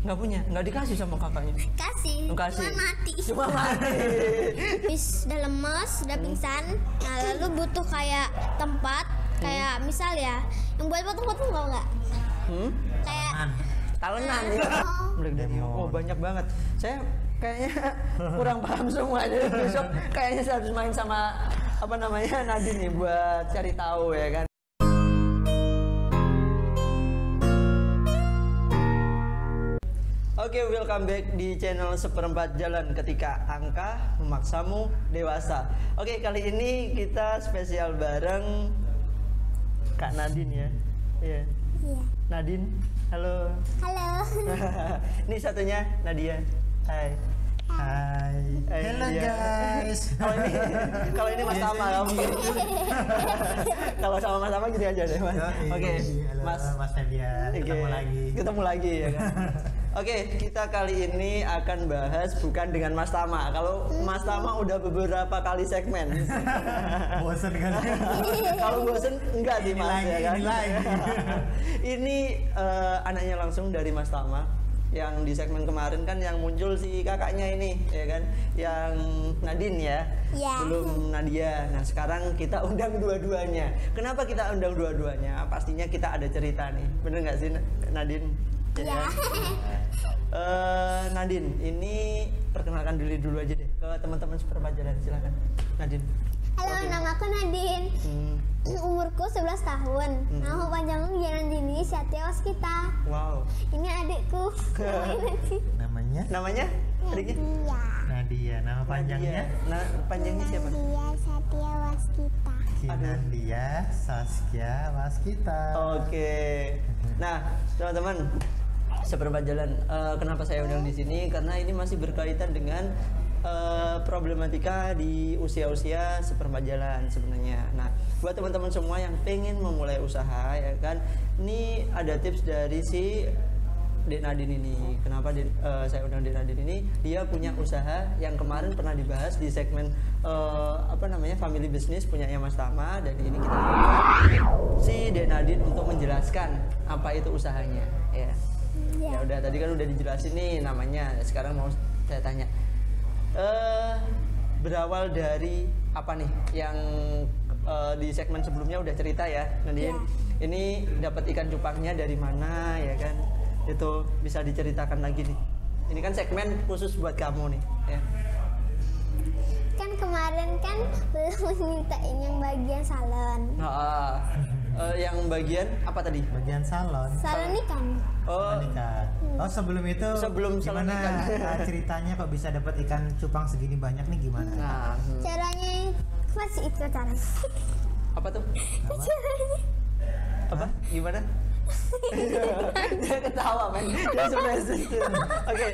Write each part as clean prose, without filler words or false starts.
Nggak punya, nggak dikasih sama kakaknya. Kasih. Kasih. Cuma mati. Cuma mati. Habis udah lemes, udah pingsan. Nah, lalu butuh kayak tempat, kayak misal ya, yang buat potong-potong tau nggak? Kayak Talenan ya. Black Diamond. Oh, banyak banget. Saya kayaknya kurang paham semua. Jadi besok kayaknya saya harus main sama apa namanya Nadine nih buat cari tahu ya kan. Oke, welcome back di channel Seperempat Jalan Ketika Angka Memaksamu Dewasa. Oke, kali ini kita spesial bareng Kak Nadine ya. Iya. Iya. Nadine, halo. Halo. Ini satunya Nadia. Hai. Hai. Hello Nadia. guys. Kalau ini Mas Tama kamu. Kalau sama Mas Tama gini aja deh, Mas. Oke. Halo Mas Febian. Ketemu lagi. Ketemu lagi ya kan. Oke, kita kali ini akan bahas bukan dengan Mas Tama. Kalau Mas Tama udah beberapa kali segmen. Bosen kan? Kalau bosen enggak sih Mas ya kan. Ini lagi. Ini anaknya langsung dari Mas Tama. Yang di segmen kemarin kan yang muncul si kakaknya ini ya kan, yang Nadine ya. Ya. Belum Nadia. Nah, sekarang kita undang dua-duanya. Kenapa kita undang dua-duanya? Pastinya kita ada cerita nih. Bener nggak sih Nadine? Iya. Nadine, ini perkenalkan diri dulu aja deh ke teman-teman Seperempat Jalan. Silakan, Nadine. Halo, namaku Nadine. Umurku 11 tahun. Nama panjangku Gianandini Satya Waskita. Wow. Ini adikku. Namanya? Adiknya? Iya. Nadia. Nama panjangnya? Nah, panjangnya siapa? Dia Satya Waskita. Nadia Saskia Waskita. Oke. Nah, teman-teman Seperempat Jalan, kenapa saya undang di sini? Karena ini masih berkaitan dengan problematika di usia-usia seperempat jalan sebenarnya. Nah, buat teman-teman semua yang pengen memulai usaha ya kan, ini ada tips dari si Dek Nadine ini. Kenapa saya undang Dek Nadine ini? Dia punya usaha yang kemarin pernah dibahas di segmen family business punyanya Mas Tama, dan ini kita undang si Dek Nadine untuk menjelaskan apa itu usahanya ya. Ya udah, tadi kan udah dijelasin nih namanya. Sekarang mau saya tanya, berawal dari apa nih yang di segmen sebelumnya udah cerita ya Nadine. Ini dapat ikan cupangnya dari mana ya kan? Itu bisa diceritakan lagi nih. Ini kan segmen khusus buat kamu nih ya. Kan kemarin kan belum mintain yang bagian salon. Yang bagian apa tadi? Bagian salon. Salon ikan. Oh, Ikan. Oh, sebelum itu Sebelum salon gimana ikan. ceritanya kok bisa dapat ikan cupang segini banyak nih gimana? nah, Caranya masih itu caranya. apa tuh? Caranya. Apa? Gimana? Dia ketawa men. Dia surprise. Oke.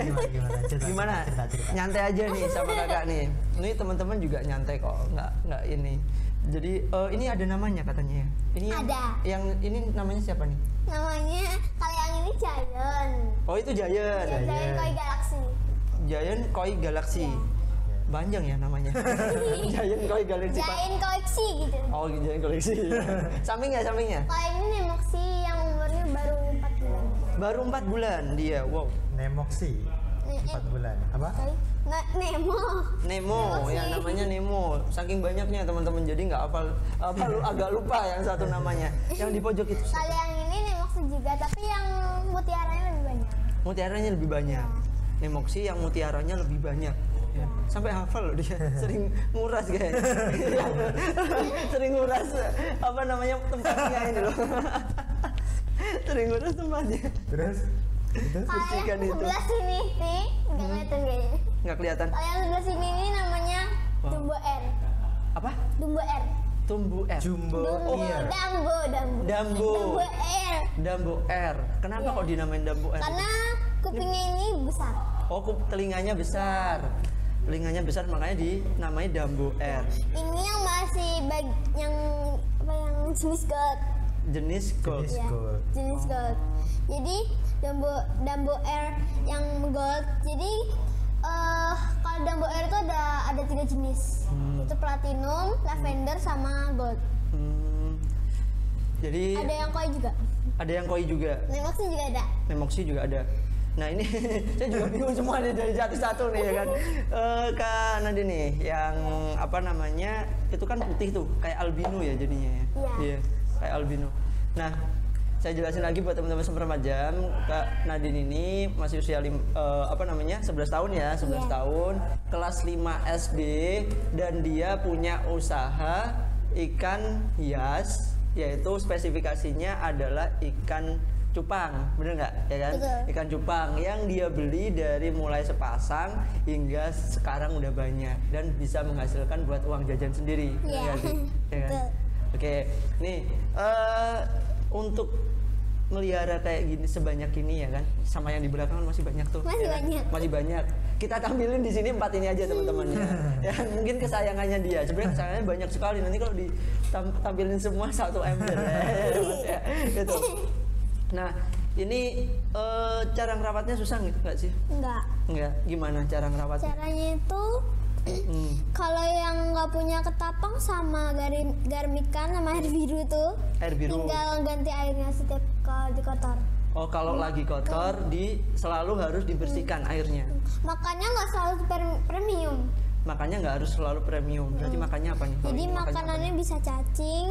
Gimana? Gimana? Cerita. Nyantai aja nih sama kakak nih. Ini teman-teman juga nyantai kok, nggak ini. Jadi ini ada namanya katanya ya. Ini Ada. Yang ini namanya siapa nih? Namanya kalau yang ini Giant. Oh, itu Giant. Giant Koi Galaxy. Giant Koi Galaxy. Panjang ya namanya. Giant Koi Galaxy. Giant koleksi gitu. Oh, Giant koleksi. Sampingnya. Kalau ini Nemoxi yang umurnya baru 4 bulan. Baru 4 bulan dia. Wow. Nemoxi 4 bulan. Apa? Nemo. Nemo, ya namanya Nemo. Saking banyaknya teman-teman, jadi nggak hafal. Lu agak lupa yang satu namanya. Yang di pojok itu. Kalau yang ini Nemoxi juga, tapi yang mutiaranya lebih banyak. Mutiaranya lebih banyak. Nemoxi yang mutiaranya lebih banyak. Ya. Sampai hafal loh dia. Sering nguras guys. Sering nguras apa namanya tempatnya ini loh. Sering nguras tempatnya. Terus itu Kalau Ikan yang itu. sebelah sini nih, nggak kelihatan kayaknya. Nggak kelihatan. Kalau yang sebelah sini ini namanya Dumbo R. Apa? Dumbo R. Tumbu R. Jumbo Ear. Dumbo. Dambo. Dumbo R. Dambo R. Kenapa kok dinamain Dambo R? Karena kupingnya ini besar. Oh, telinganya besar. Telinganya besar makanya dinamai Dambo R. Ini yang masih yang jenis gold. Jenis gold. Jenis Ya, gold. jenis gold. Jadi Dumbo R yang gold. Jadi kalau Dumbo R itu ada 3 jenis. Itu platinum, lavender, sama gold. Jadi Ada yang koi juga. ada yang koi juga. Nemoxi juga ada. Nemoxi juga ada. Nah ini saya juga bingung semua nih dari satu-satu nih ya kan. Kak Nadine nih yang apa namanya itu kan putih tuh kayak albino ya jadinya ya. Iya kayak albino. Nah saya jelasin lagi buat teman-teman seperemajam, Kak Nadine ini masih usia 11 tahun ya, 11 tahun, kelas 5 SD dan dia punya usaha ikan hias, yaitu spesifikasinya adalah ikan cupang, bener nggak ya kan? Betul. Ikan cupang yang dia beli dari mulai sepasang hingga sekarang udah banyak dan bisa menghasilkan buat uang jajan sendiri. Iya. Bener nggak sih? Ya kan? Betul. Oke, nih untuk melihara kayak gini sebanyak ini ya kan, sama yang di belakang masih banyak tuh. Masih ya kan? banyak. Masih banyak. Kita tampilin di sini 4 ini aja teman-temannya. Ya mungkin kesayangannya dia. Sebenarnya kesayangannya banyak sekali. Nanti kalau ditampilin semua 1 ember ya. Gitu. Nah, ini cara ngerawatnya susah nggak sih? Enggak. Gimana cara ngerawatnya? Caranya itu kalau yang nggak punya ketapang sama garam ikan sama air biru tuh, Air biru. tinggal ganti airnya setiap kali kotor. Oh, kalau lagi kotor selalu harus dibersihkan airnya. Makannya nggak selalu premium. Makanya nggak harus selalu premium. Berarti makannya apa nih? Kalau Jadi makannya makanannya bisa cacing,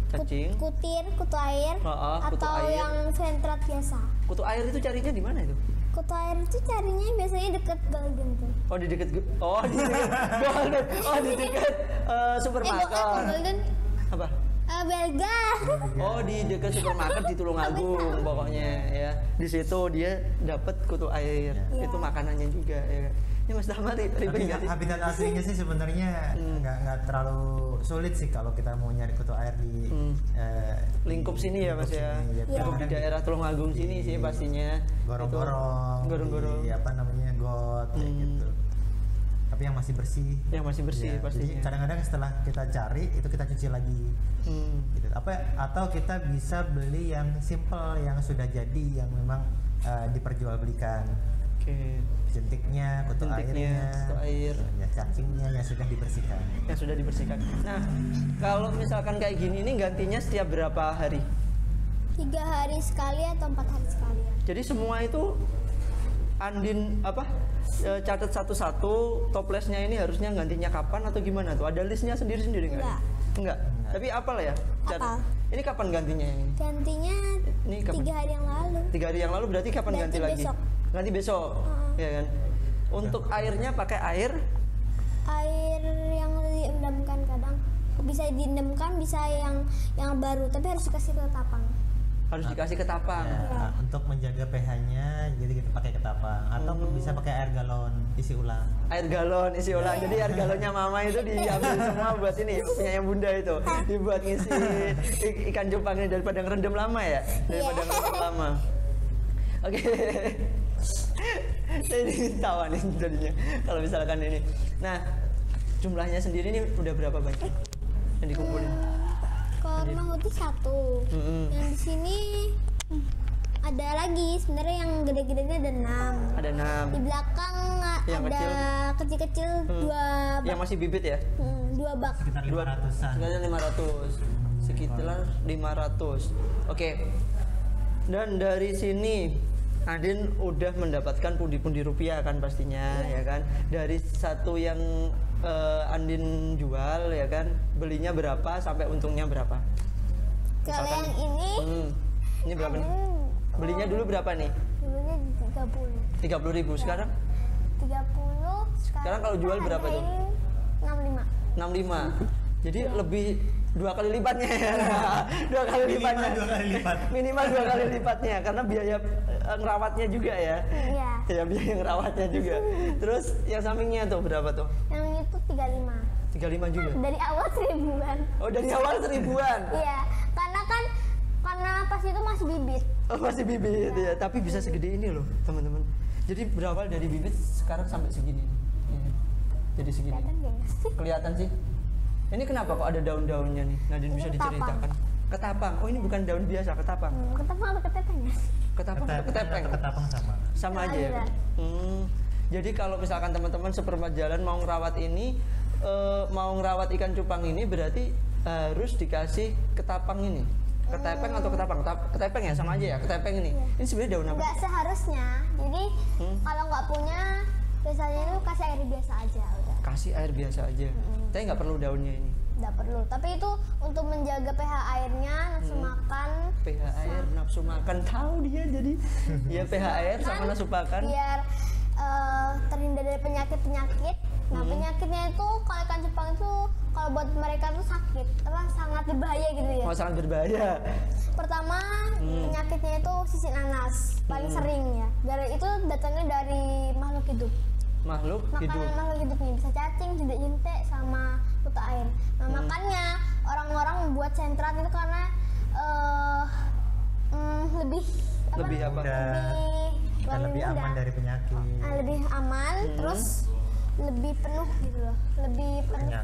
cacing, kutir, kutu air, kutu atau air. yang sentrat biasa. kutu air itu carinya di mana itu? Kutu air itu carinya biasanya deket golden tuh. Oh di dekat Golden. Oh di dekat supermarket. Golden. Apa? Belga. Oh di dekat supermarket di Tulungagung pokoknya ya. Di situ dia dapat kutu air. Iya. Itu makanannya juga ya. Ini Mas Tama ribet Tapi nggak sih? habitat aslinya sih sebenarnya nggak terlalu sulit sih kalau kita mau nyari kutu air di Lingkup sini ya Mas ya. sini. Lingkup di daerah Tulungagung sini sih pastinya. Gorong-gorong, Gorong-gorong. di apa namanya got kayak gitu. Tapi yang masih bersih. Yang masih bersih Ya, pastinya. Jadi kadang-kadang setelah kita cari itu kita cuci lagi. Gitu. Atau kita bisa beli yang simple yang sudah jadi yang memang diperjualbelikan. Oke. Jentiknya, kutu Jentiknya, kutu air. ya cacingnya yang sudah dibersihkan. Yang sudah dibersihkan. Nah, kalau misalkan kayak gini ini gantinya setiap berapa hari? 3 hari sekali atau 4 hari sekali. Jadi semua itu Andin catat satu-satu toplesnya ini harusnya gantinya kapan atau gimana tuh? Ada listnya sendiri-sendiri nggak? Enggak. Tapi apal ya? Apal. Ini kapan gantinya ini? Gantinya Ini kapan? 3 hari yang lalu. 3 hari yang lalu berarti kapan Ganti ganti lagi? besok. Ganti besok. Ya kan? Untuk airnya pakai air Air yang direndamkan kadang bisa direndamkan, bisa yang baru, tapi harus dikasih ke tapang. harus dikasih ketapang. Ya, untuk menjaga pH-nya jadi kita pakai ketapang atau bisa pakai air galon isi ulang. Air galon isi ulang. Jadi air galonnya mama itu diambil semua buat ini punya yang bunda itu. Dibuat ngisi ikan cupang ini daripada ngerendam lama ya. Daripada ngerendam lama. Oke. Saya ingin tahu nih jadinya kalau misalkan ini. Nah, jumlahnya sendiri ini udah berapa banyak yang dikumpulin? Kalau rumah putih 1. Yang di sini ada lagi. Sebenarnya yang gede-gedenya ada 6. Ada 6. Di belakang Yang ada kecil? kecil-kecil 2 bak. Yang masih bibit ya? 2 bak. Sekitar 500-an. Sekitar 500. Oke. Dan dari sini Andin udah mendapatkan pundi-pundi rupiah kan pastinya ya kan. Dari satu yang Andin jual ya kan, belinya berapa sampai untungnya berapa? Kalau yang ini Ini berapa nih? Belinya dulu berapa nih? dulunya 30. 30.000 sekarang? 30 Sekarang kalau jual berapa tuh? 65. 65. Jadi lebih 2 kali lipatnya ya. 2 kali lipatnya. Minimal 2 kali lipat. Minimal 2 kali lipatnya karena biaya ngerawatnya juga ya. Iya. Ya biaya ngerawatnya juga. Terus yang sampingnya tuh berapa tuh? Yang itu 35. 35 juga. Dari awal 1000-an. Oh dari awal 1000-an. Iya, karena pas itu masih bibit. Oh masih bibit ya. Tapi bisa segede ini loh teman-teman. Jadi berawal dari bibit sekarang sampai segini. Ya. Jadi segini. Kelihatan nggak sih? Kelihatan sih. Ini kenapa kok ada daun-daunnya nih? Nadine bisa Ketapang. diceritakan. Ketapang. Oh ini bukan daun biasa, ketapang. Ketapang atau ketepeng ya? Ketapang atau ketepeng? Ketapang sama. Sama aja ya. Jadi kalau misalkan teman-teman sepermajalan mau ngerawat ini, mau ngerawat ikan cupang ini berarti harus dikasih ketapang ini Ketepeng atau ketapang? Ketepeng ya, sama aja ya. Ketepeng ini. Ini sebenarnya daun apa? Nggak seharusnya. Jadi kalau nggak punya, biasanya itu kasih air biasa aja udah. Kasih air biasa aja. Tapi nggak perlu daunnya ini. Nggak perlu. Tapi itu untuk menjaga pH airnya, nafsu makan. pH air, nafsu makan, tahu dia jadi. Ya pH air sama nafsu makan. Biar terhindar dari penyakit-penyakit. Nah penyakitnya itu kalau ikan cupang itu kalau buat mereka tuh sakit, sangat berbahaya gitu ya. Oh, sangat berbahaya. Pertama penyakitnya itu sisik nanas paling sering ya. Dari itu datangnya dari makhluk hidup. Makhluk hidup. Makanan makhluk hidupnya bisa cacing, jentik-jentik sama kutu air. Nah makanya orang-orang membuat sentrat itu karena lebih Lebih apa? Dan lebih aman dari penyakit. Lebih aman, terus lebih penuh gitu loh, lebih penuh, Kenyang.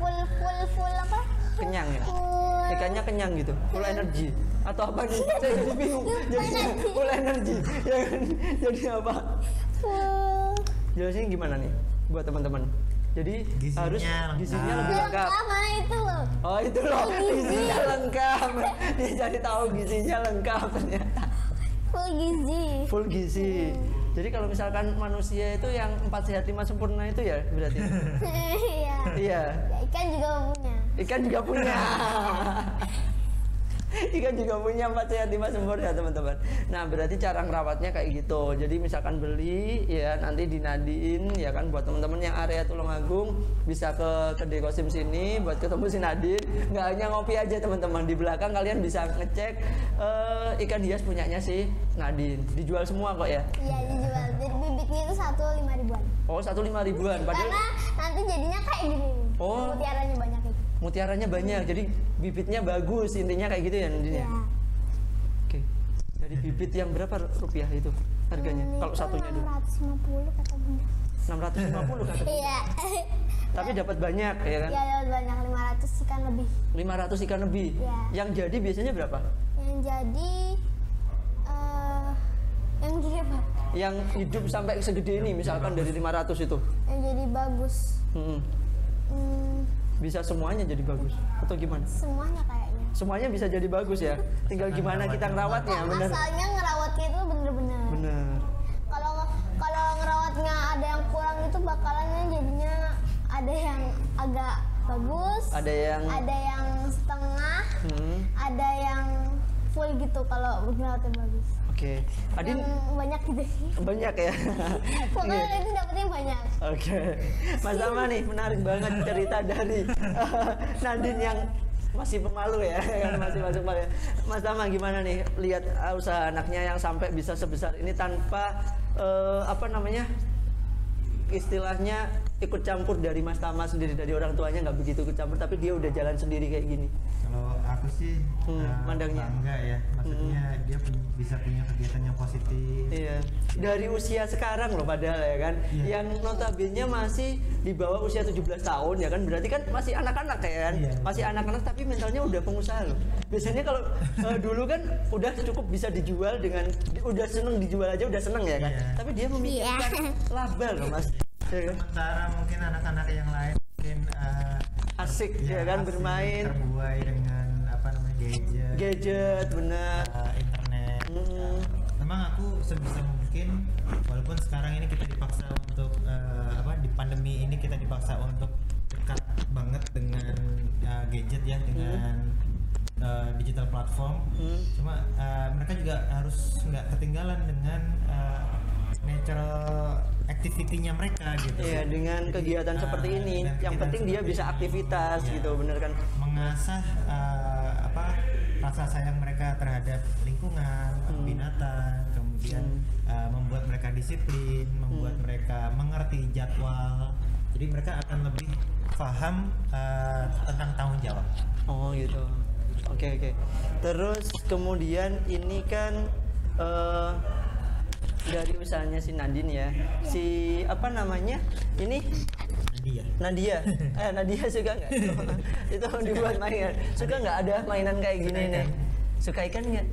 full apa? Kenyang ya? Full Ikannya kenyang gitu, full energi atau apa nih? Saya jadi bingung. Jadi full energi, ya kan? Jadi apa? full. Jelasin gimana nih buat teman-teman? Jadi Gizinya harus lengkap. gizinya lebih lengkap. Sama itu loh. Oh itu loh, gizinya lengkap. Dia jadi tahu gizinya lengkap ternyata. Full gizi. Full gizi. Jadi kalau misalkan manusia itu yang 4 sehat 5 sempurna itu ya berarti. Iya. Iya. Ya, ikan juga punya. Ikan juga punya. Ikan juga punya 4 sehat 5 sempurna teman-teman. Nah berarti cara ngerawatnya kayak gitu. Jadi misalkan beli ya nanti dinadiin ya kan buat teman-teman yang area Tulungagung bisa ke Kedai Kosim sini buat ketemu si Nadine. Nggak hanya ngopi aja teman-teman, di belakang kalian bisa ngecek ikan hias punyanya si Nadine. Dijual semua kok ya. Iya dijual. Jadi bibitnya itu 1 5.000-an. Oh 1 5.000-an. Padahal Karena nanti jadinya kayak gini. Oh. Mutiaranya banyak itu. mutiaranya banyak, jadi bibitnya bagus, intinya kayak gitu ya Nadine. Iya. Oke. Dari bibit yang berapa rupiah itu harganya? Kalau Itu satunya dulu 650 kata bunda. 650 kata. Iya. Tapi dapat banyak ya kan? Iya dapat banyak 500 ikan lebih. 500 ikan lebih. Iya. Yang jadi biasanya berapa? Yang jadi yang jadi apa? Yang hidup sampai segede ini misalkan dari 500 itu. Yang jadi bagus. Hmm. Hmm, Bisa semuanya jadi bagus atau gimana? semuanya kayaknya. Semuanya bisa jadi bagus ya. Tinggal gimana kita ngerawatnya, bener. Asalnya ngerawatnya itu bener-bener. Bener. Kalau ngerawatnya ada yang kurang itu bakalannya jadinya ada yang agak bagus, Ada yang ada yang setengah, ada yang full gitu kalau ngerawatnya bagus. Oke. Adin Yang banyak gitu. banyak ya. Pokoknya itu dapetnya banyak. Oke. Mas Tama nih menarik banget cerita dari Nadine yang masih pemalu ya, kan masih masuk pemalu ya. Mas Tama gimana nih lihat usaha anaknya yang sampai bisa sebesar ini tanpa apa namanya? Istilahnya ikut campur dari Mas Tama sendiri, dari orang tuanya nggak begitu ikut campur, tapi dia udah jalan sendiri kayak gini. Kalau aku sih mandangnya. bangga ya, maksudnya dia bisa punya kegiatan yang positif. Iya. Dari usia sekarang loh padahal ya kan, yang notabene masih di bawah usia 17 tahun ya kan, berarti kan masih anak-anak ya kan, masih anak-anak tapi mentalnya udah pengusaha loh. Biasanya kalau dulu kan udah cukup bisa dijual dengan, udah seneng dijual aja udah seneng ya kan, tapi dia memikirkan laba loh mas. Ya kan? Sementara mungkin anak-anak yang lain mungkin Asik ya kan asik, bermain terbuai dengan apa namanya gadget benar. Internet. Memang aku sebisa mungkin walaupun sekarang ini kita dipaksa untuk di pandemi ini kita dipaksa untuk dekat banget dengan gadget ya, dengan digital platform. Cuma mereka juga harus nggak ketinggalan dengan natural activity-nya mereka gitu. Iya, dengan kegiatan seperti ini, yang penting dia bisa aktivitas gitu, bener kan? Mengasah rasa sayang mereka terhadap lingkungan, binatang, kemudian membuat mereka disiplin, membuat mereka mengerti jadwal. Jadi mereka akan lebih paham tentang tanggung jawab. Oh gitu. Oke. Terus kemudian ini kan dari usahanya si Nadine ya, si apa namanya ini Nadia. Nadia suka nggak? Itu dibuat mainan. Suka nggak ada mainan kayak gini nih? Suka ikan nggak?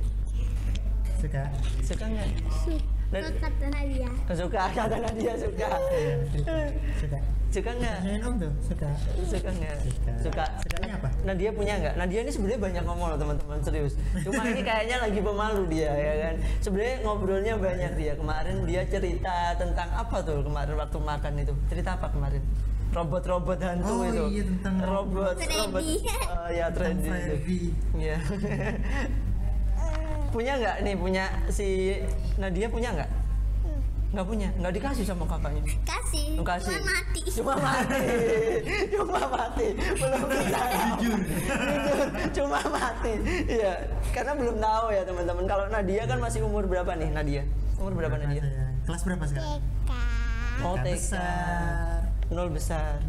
Suka. Suka nggak? kata Nadia. Suka, kata Nadia suka. Suka. Suka nggak? Tanyain Om tuh, suka. Suka nggak? Suka. Sukanya apa? Nadia punya nggak? Nadia ini sebenarnya banyak ngomong loh teman-teman, serius. Cuma ini kayaknya lagi pemalu dia ya kan. Sebenarnya ngobrolnya banyak dia. Kemarin dia cerita tentang apa tuh kemarin waktu makan itu? Cerita apa kemarin? Robot-robot hantu Oh, itu. iya, tentang robot. Ya trendy itu. Freddy. Iya. Punya nggak nih? Punya si Nadia punya nggak? Nggak punya, nggak dikasih sama kakaknya. Kasih. Kasih. Cuma mati. Cuma mati, belum bisa. Jujur, cuma mati. Iya, karena belum tahu ya teman-teman. Kalau Nadia kan masih umur berapa nih Nadia? Umur berapa Nadia? Kelas berapa sekarang? Oh, TK. Besar. 0 besar.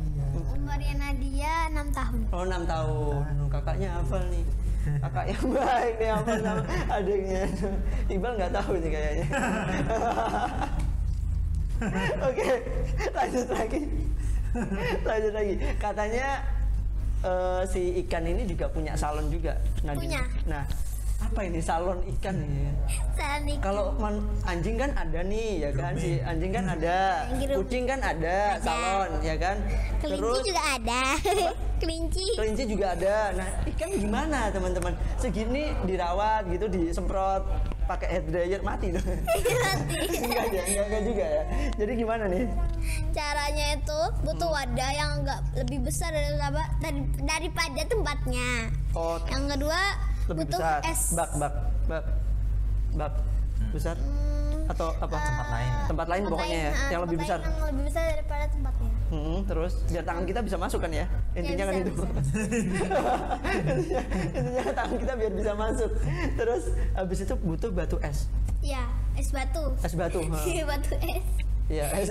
Umurnya Nadia 6 tahun. Oh, 6 tahun. Kakaknya hafal nih. Kakak yang baik nih hafal sama adiknya. Iqbal nggak tahu nih kayaknya. Oke, lanjut lagi. Katanya si ikan ini juga punya salon juga, Nadia. Punya. Nah, apa ini salon ikan nih? Sanik. Kalau anjing kan ada nih, ya kan? Si anjing kan ada, kucing kan ada, salon, ya kan? Kelinci juga ada. Kelinci juga ada. Nah, ikan gimana teman-teman? Segini dirawat gitu, disemprot pakai hair dryer mati dong. enggak juga ya. Jadi gimana nih? Caranya itu butuh wadah yang agak lebih besar daripada tempatnya. Oh, Yang kedua lebih butuh besar. es. Bak besar atau apa? Tempat lain pokoknya ya, yang lebih besar. Yang lebih besar daripada tempatnya. Terus biar tangan kita bisa masuk kan ya? Intinya kan bisa, itu. Intinya tangan kita biar bisa masuk. Terus habis itu butuh batu es. Iya, es batu. Es batu. Batu es. Iya, es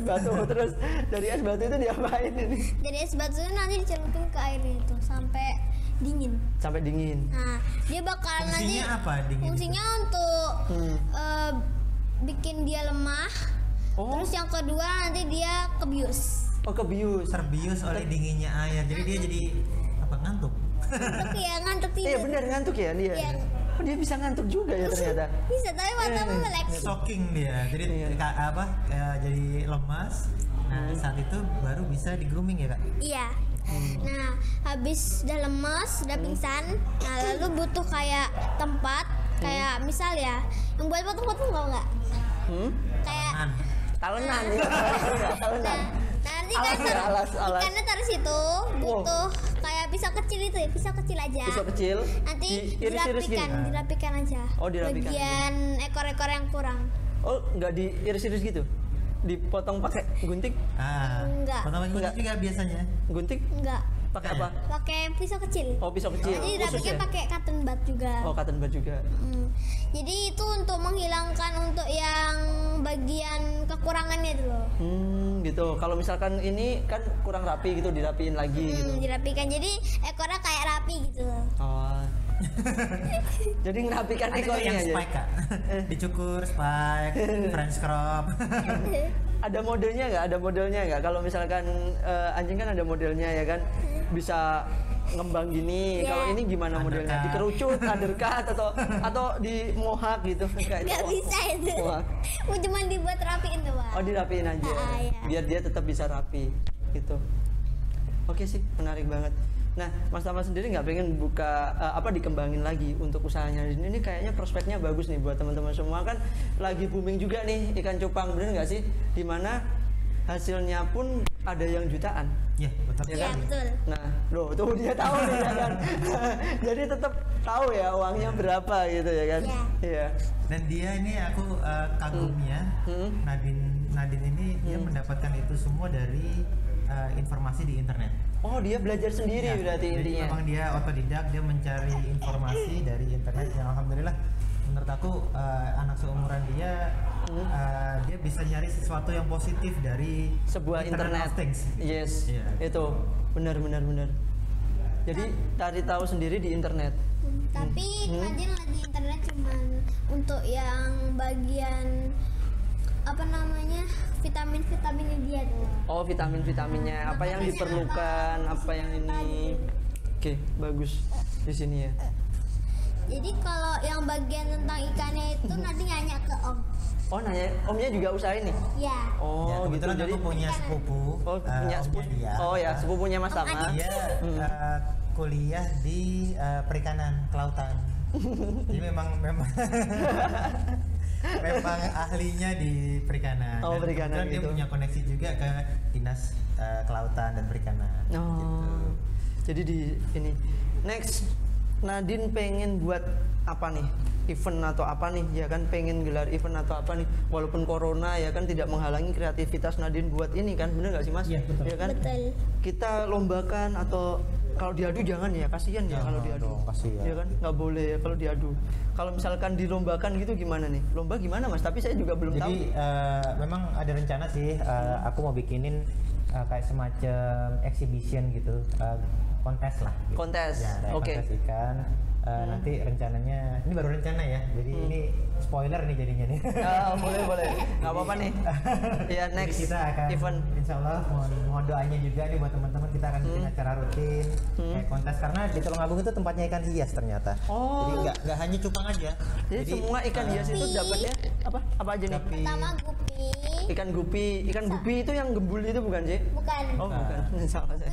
batu. Terus dari es batu itu diapain ini? Jadi es batu itu nanti dicelupin ke airnya itu sampai dingin. Sampai dingin. Nah, dia bakal Fungsinya nanti apa dingin? fungsinya untuk bikin dia lemah. Oh. Terus yang kedua nanti dia kebius. Oh, kebius. Terbius oleh dinginnya air, jadi dia jadi apa, ngantuk? Ngantuk ya, ngantuk tidur. Iya benar ngantuk ya dia. Iya. Oh, dia bisa ngantuk juga ya ternyata. Bisa, tapi matamu melek. Shocking dia, jadi Iya. jadi lemas. Nah, saat itu baru bisa di grooming ya kak? Iya. Nah, habis udah lemas, udah pingsan, nah lalu butuh kayak tempat, kayak misal ya, yang buat potong-potong nggak? Kayak Talenan ya. Talenan. Nah, nanti kan Alas. ikannya taruh situ, butuh kayak pisau kecil itu ya, pisau kecil aja. Pisau kecil. Nanti diiris-iris gini. dirapikan aja. Oh, dirapikan. Bagian ekor-ekor yang kurang. Oh, nggak diiris-iris gitu? Dipotong pakai gunting? Enggak. Potong Enggak. juga biasanya. Gunting? Enggak. Pakai apa? Pakai pisau kecil. Oh, pisau kecil. Jadi Khusus dirapikan ya? pakai cotton bud juga. Oh, cotton bud juga. Jadi itu untuk menghilangkan untuk yang bagian kekurangannya itu loh. Gitu. Kalau misalkan ini kan kurang rapi gitu, dirapiin lagi gitu. Dirapikan jadi ekornya kayak rapi gitu loh. Oh. Jadi ngerapikan Ada ekornya yang aja. spike kak, dicukur spike, French crop. Ada modelnya nggak? Ada modelnya nggak? Kalau misalkan anjing kan ada modelnya ya kan, bisa ngembang gini. Yeah. Kalau ini gimana modelnya? Undercut. Dikerucut, undercut atau di mohak gitu? Kayak Nggak bisa itu. Mohak. Mau cuma dibuat rapiin tuh Pak. Oh, dirapiin aja. Iya. Biar dia tetap bisa rapi gitu. Oke sih, menarik banget. Nah, Mas Tama sendiri nggak pengen buka dikembangin lagi untuk usahanya ini kayaknya prospeknya bagus nih buat teman-teman semua, kan lagi booming juga nih ikan cupang, bener nggak sih? Dimana hasilnya pun ada yang jutaan. Ya betul. Ya Iya kan? betul. Nah, loh tuh dia tahu nih ya kan. Jadi tetap tahu ya uangnya berapa gitu ya kan? Iya. Iya. Dan dia ini aku kagumnya, Nadine ini dia mendapatkan itu semua dari informasi di internet. Oh, dia belajar sendiri Ya, berarti jadi intinya. memang dia otodidak, dia mencari informasi dari internet yang alhamdulillah menurut aku anak seumuran dia dia bisa nyari sesuatu yang positif dari Sebuah internet. of Things. Yes. Iya. Itu benar. Jadi cari tahu sendiri di internet. Tapi kajian di internet cuman untuk yang bagian apa namanya vitaminnya dia tuh. Oh, vitaminnya apa yang diperlukan, apa yang ini. Oke, bagus di sini ya. Jadi kalau yang bagian tentang ikannya itu nanti nanya ke Om. Oh nanya, omnya juga usaha ini? Ya. Oh Ya, gitu, kebetulan jadi aku punya sepupu. oh punya omnya sepupu, dia. oh ya sepupunya Mas Tama. Dia kuliah di perikanan kelautan. Jadi memang memang ahlinya di perikanan. Oh, Dan perikanan kebetulan dia gitu. punya koneksi juga ke dinas kelautan dan perikanan. Oh, Gitu. jadi di ini next Nadine pengen buat apa nih? Event atau apa nih? Ya kan pengen gelar event atau apa nih? Walaupun corona ya kan tidak menghalangi kreativitas Nadine buat ini kan, bener nggak sih Mas? Iya, betul. Ya kan? Betul. Kita lombakan atau kalau diadu jangan ya, kasihan ya Jangan kalau diadu. dong, kasihan. Ya kan? Nggak boleh ya kalau diadu. Kalau misalkan dilombakan gitu gimana nih? Lomba gimana Mas? Tapi saya juga belum tahu. Jadi memang ada rencana sih, aku mau bikinin kayak semacam exhibition gitu, kontes lah. Gitu. Kontes, Ya, kayak oke. kontes ikan. Nanti rencananya, ini baru rencana ya, jadi ini spoiler nih jadinya nih. Ah, boleh, nggak apa-apa nih. Ya Jadi next kita akan event. insya Allah mohon doanya juga nih buat teman-teman, kita akan bikin acara rutin kayak kontes, karena di Tulungagung itu tempatnya ikan hias ternyata. Oh. Jadi nggak hanya cupang aja. Jadi semua ikan hias itu dapatnya apa aja nih? Tapi Pertama gupi. Ikan gupi itu yang gembul itu bukan sih? Bukan. Oh bukan, salah saya.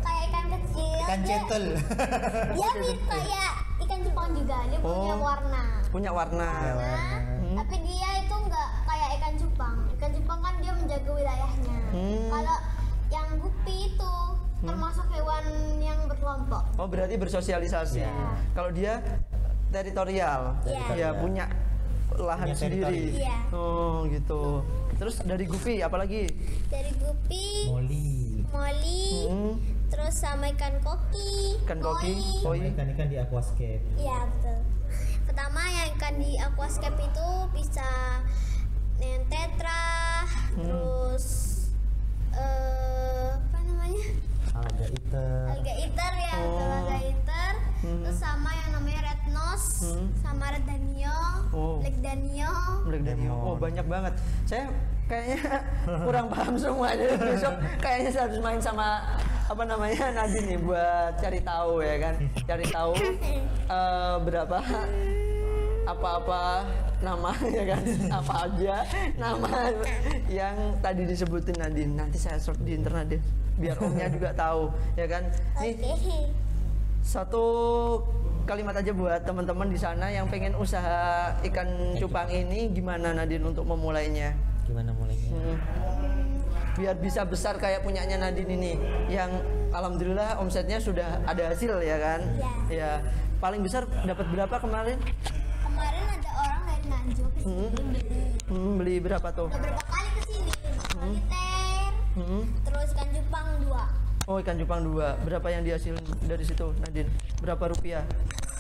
kayak ikan kecil. ikan Dia- centel. Dia mirip kayak ikan Jepang juga. Dia punya Oh. warna. Punya warna. Tapi dia itu nggak kayak ikan Jepang. Ikan Jepang kan dia menjaga wilayahnya. Kalau yang gupi itu termasuk hewan yang berkelompok. Oh berarti bersosialisasi. Ya. Kalau dia teritorial, Iya. ya punya lahan Punya sendiri. teritori. Iya. Oh gitu. Terus dari gupi apalagi? Dari gupi, moli, Hmm, terus sama ikan koki, ikan koki, koi. koi. Ikan-ikan di aquascape. Iya betul. Pertama yang ikan di aquascape itu bisa yang tetra, terus apa namanya? Alga iter. Alga iter ya, betul, alga iter. Terus sama yang namanya red nose, sama red danio, Oh. black danio. Black Diamond. Oh banyak banget. Saya kayaknya kurang paham semua. Jadi besok kayaknya saya harus main sama apa namanya Nadine nih buat cari tahu ya kan. Cari tahu berapa apa-apa nama ya kan, apa aja nama yang tadi disebutin Nadine. Nanti saya search di internet deh biar omnya juga tahu ya kan. Nih Oke. satu kalimat aja buat teman-teman di sana yang pengen usaha ikan cupang ini, gimana Nadine untuk memulainya? Gimana mulainya? Biar bisa besar kayak punyanya Nadine ini, yang alhamdulillah omsetnya sudah ada hasil ya kan? Iya. Ya paling besar dapat berapa kemarin? Kemarin ada orang dari Nganjuk kesini beli. Beli berapa tuh? Udah berapa kali kesini? Soliter, terus ikan Jepang 2. Oh ikan cupang 2. Berapa yang dihasilin dari situ Nadine? Berapa rupiah?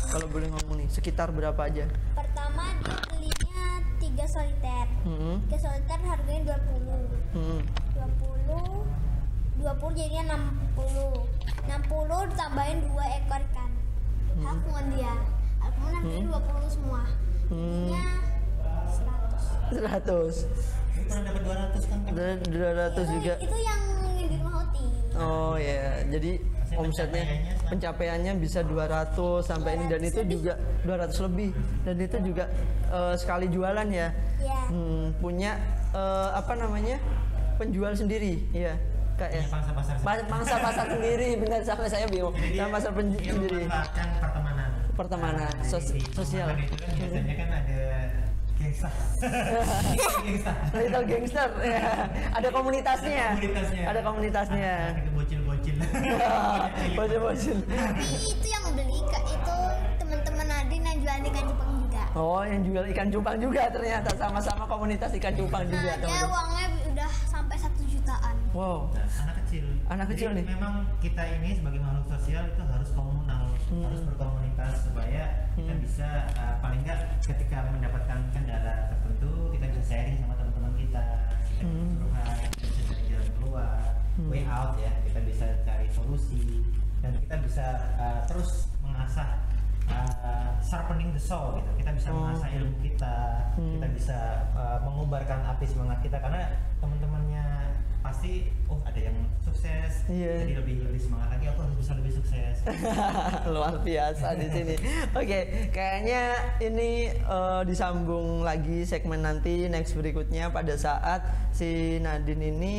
Kalau boleh ngomong nih, sekitar berapa aja? Pertama dia belinya 3 soliter. Hmm. 3 soliter harganya 20. Hmm. 20 jadinya 60. 60 ditambahin 2 ekor ikan. Halfmoon dia. Halfmoon harganya 20 semua. Jadinya 100. 100. Pernah dapat 200 kan? Dan 200 juga. Itu yang di rumah Hoti. Oh ya, jadi omsetnya pencapaiannya bisa 200 sampai ini, dan itu juga 200 lebih, dan itu juga sekali jualan ya. Iya. Punya apa namanya, penjual sendiri ya kayak Punya pangsa pasar pangsa pasar sendiri, benar, sampai saya bingung. Sama pasar Dia sendiri, memanfaatkan pertemanan Di sosial. pertemanan itu kan biasanya kan ada gangsta. Gangsta. Little gangster ya. Ada komunitasnya. Ada komunitasnya. Ada bocil-bocil. Bocil-bocil. Tapi itu yang beli itu teman-teman Nadine yang jualan ikan Jepang juga. Oh, yang jual ikan cupang juga ternyata, sama-sama komunitas ikan cupang juga, Nah, dia teman-teman. uangnya udah sampai 1 jutaan. Wow. Nah, anak kecil. Anak kecil Jadi nih. Memang kita ini sebagai makhluk sosial itu harus komunal, harus berkomunitas supaya kita bisa paling nggak ketika mendapatkan kendala tertentu kita bisa sharing sama teman-teman kita, kita bisa curhat, kita bisa cari jalan keluar, way out ya, kita bisa cari solusi, dan kita bisa terus mengasah sharpening the soul gitu. Kita bisa mengasah ilmu kita, kita bisa mengubarkan api semangat kita, karena teman-temannya pasti ada yang sukses, Iya. jadi lebih semangat lagi, aku harus bisa lebih sukses. Luar biasa di sini. Oke, kayaknya ini disambung lagi segmen nanti next berikutnya pada saat si Nadine ini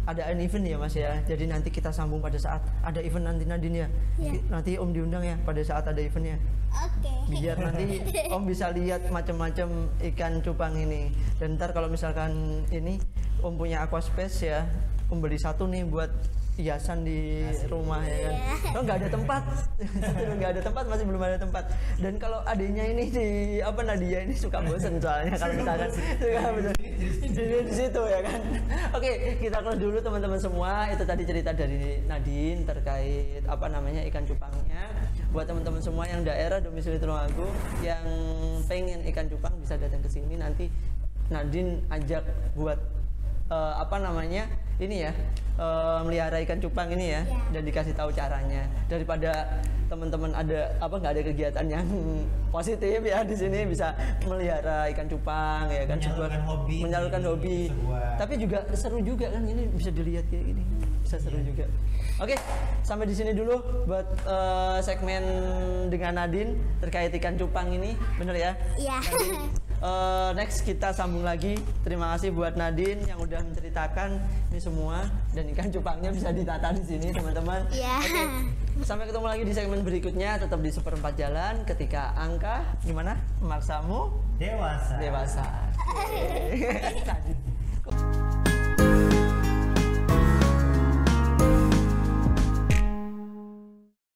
ada event ya Mas ya. Jadi nanti kita sambung pada saat ada event nanti Nadine ya. Iya. Nanti Om diundang ya pada saat ada eventnya. Oke. Biar nanti Om bisa lihat macam-macam ikan cupang ini. Dan ntar kalau misalkan ini Om punya aquaspace ya, Om beli satu nih buat hiasan di rumah ya kan. Kalau nggak ada tempat, nggak ada tempat, masih belum ada tempat. Dan kalau adiknya ini Nadia ini suka bosen soalnya kalau misalkan suka bosen di situ ya kan. Oke, kita close dulu teman-teman semua. Itu tadi cerita dari Nadine terkait ikan cupangnya. Buat teman-teman semua yang daerah domisili Tulungagung yang pengen ikan cupang bisa datang ke sini, nanti Nadine ajak buat melihara ikan cupang ini ya, dan dikasih tahu caranya. Daripada teman-teman nggak ada kegiatan yang positif ya, di sini bisa melihara ikan cupang ya kan, menyalurkan hobi. Tapi juga seru juga kan, ini bisa dilihat kayak gini, bisa seru juga. Oke, sampai di sini dulu buat segmen dengan Nadine terkait ikan cupang ini, bener ya? Iya. Next kita sambung lagi. Terima kasih buat Nadine yang udah menceritakan ini semua, dan ikan cupangnya bisa ditata di sini teman-teman. Iya. Oke, sampai ketemu lagi di segmen berikutnya. Tetap di Seperempat Jalan ketika angka gimana memaksamu Dewasa. Nadine.